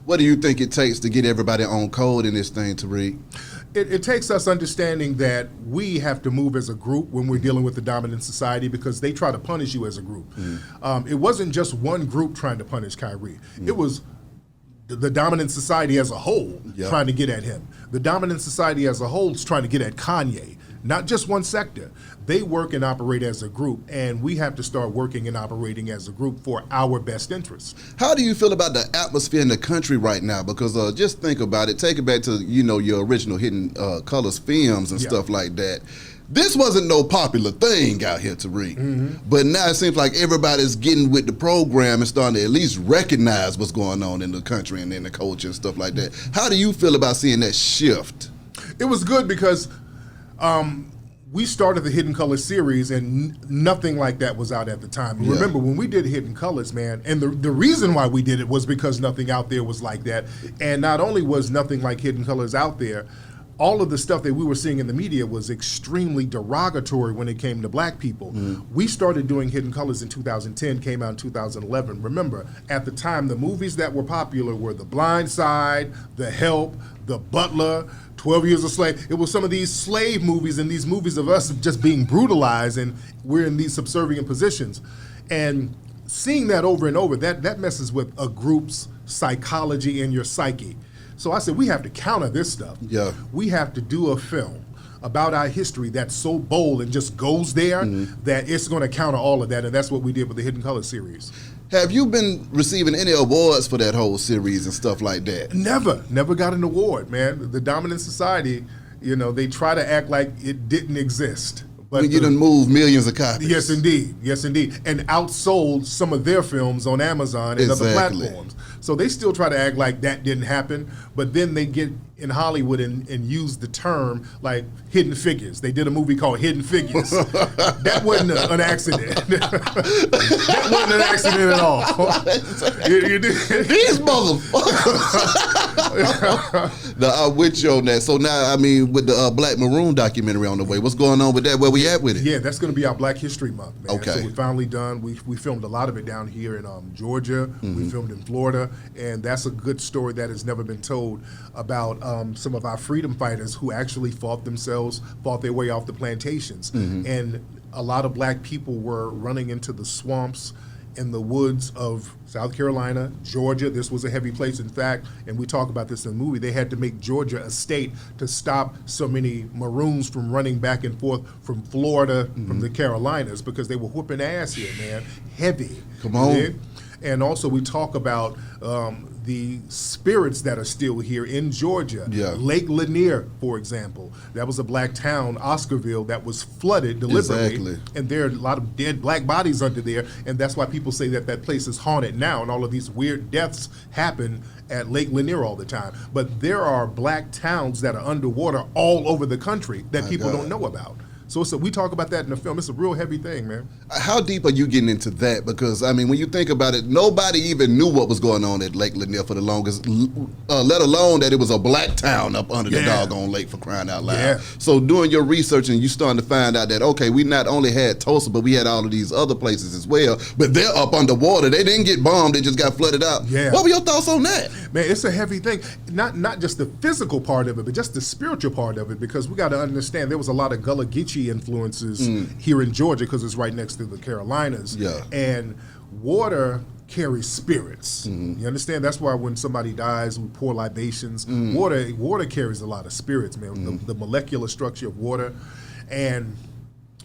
What do you think it takes to get everybody on code in this thing, Tariq? It takes us understanding that we have to move as a group when we're dealing with the dominant society, because they try to punish you as a group. It wasn't just one group trying to punish Kyrie. It was the dominant society as a whole trying to get at him. The dominant society as a whole is trying to get at Kanye, not just one sector. They work and operate as a group, and we have to start working and operating as a group for our best interests. How do you feel about the atmosphere in the country right now? Because just think about it. Take it back to, you know, your original Hidden Colors films and stuff like that. This wasn't no popular thing out here, Tariq. But now it seems like everybody's getting with the program and starting to at least recognize what's going on in the country and in the culture and stuff like that. How do you feel about seeing that shift? It was good because we started the Hidden Colors series, and nothing like that was out at the time. Remember, when we did Hidden Colors, man, and the reason why we did it was because nothing out there was like that. And not only was nothing like Hidden Colors out there, all of the stuff that we were seeing in the media was extremely derogatory when it came to black people. We started doing Hidden Colors in 2010, came out in 2011. Remember, at the time, the movies that were popular were The Blind Side, The Help, The Butler, 12 Years a Slave. It was some of these slave movies and these movies of us just being brutalized, and we're in these subservient positions. And seeing that over and over, that messes with a group's psychology and your psyche. So I said, we have to counter this stuff. We have to do a film about our history that's so bold and just goes there that it's going to counter all of that, and that's what we did with the Hidden Colors series. Have you been receiving any awards for that whole series and stuff like that? Never got an award, man. The dominant society, you know, they try to act like it didn't exist. But you done moved millions of copies. Yes, indeed. Yes, indeed. And outsold some of their films on Amazon and other platforms. So they still try to act like that didn't happen, but then they get in Hollywood and use the term like Hidden Figures. They did a movie called Hidden Figures. That wasn't an accident. That wasn't an accident at all. These motherfuckers. No, I'm with you on that. So now, I mean, with the Black Maroon documentary on the way, what's going on with that? Where we at with it? Yeah, that's going to be our Black History Month, man. Okay. So we're finally done. We filmed a lot of it down here in Georgia. We filmed in Florida, and that's a good story that has never been told about some of our freedom fighters who actually fought their way off the plantations. And a lot of black people were running into the swamps in the woods of South Carolina, Georgia. This was a heavy place, in fact, and we talk about this in the movie. They had to make Georgia a state to stop so many Maroons from running back and forth from Florida, from the Carolinas, because they were whooping ass here, man. Heavy. Come on. And also we talk about the spirits that are still here in Georgia. Lake Lanier, for example. That was a black town, Oscarville, that was flooded deliberately. And there are a lot of dead black bodies under there, and that's why people say that that place is haunted now, and all of these weird deaths happen at Lake Lanier all the time. But there are black towns that are underwater all over the country that people don't know about. So we talk about that in the film. It's a real heavy thing, man. How deep are you getting into that? Because, I mean, when you think about it, nobody even knew what was going on at Lake Lanier for the longest, let alone that it was a black town up under the doggone lake, for crying out loud. So doing your research and you starting to find out that, okay, we not only had Tulsa, but we had all of these other places as well, but they're up underwater. They didn't get bombed. They just got flooded out. What were your thoughts on that? Man, it's a heavy thing. Not just the physical part of it, but just the spiritual part of it, because we got to understand there was a lot of Gullah Geechee influences here in Georgia because it's right next to the Carolinas. And water carries spirits. You understand? That's why when somebody dies, we pour libations. Water carries a lot of spirits, man. The molecular structure of water. And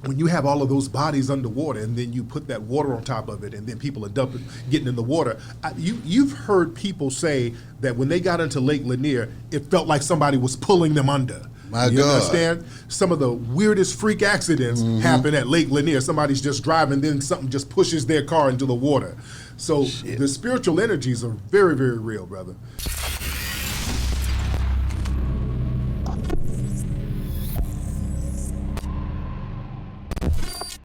when you have all of those bodies underwater and then you put that water on top of it and then people are getting in the water, you've heard people say that when they got into Lake Lanier, it felt like somebody was pulling them under. You understand? Some of the weirdest freak accidents happen at Lake Lanier. Somebody's just driving, then something just pushes their car into the water. So the spiritual energies are very, very real, brother.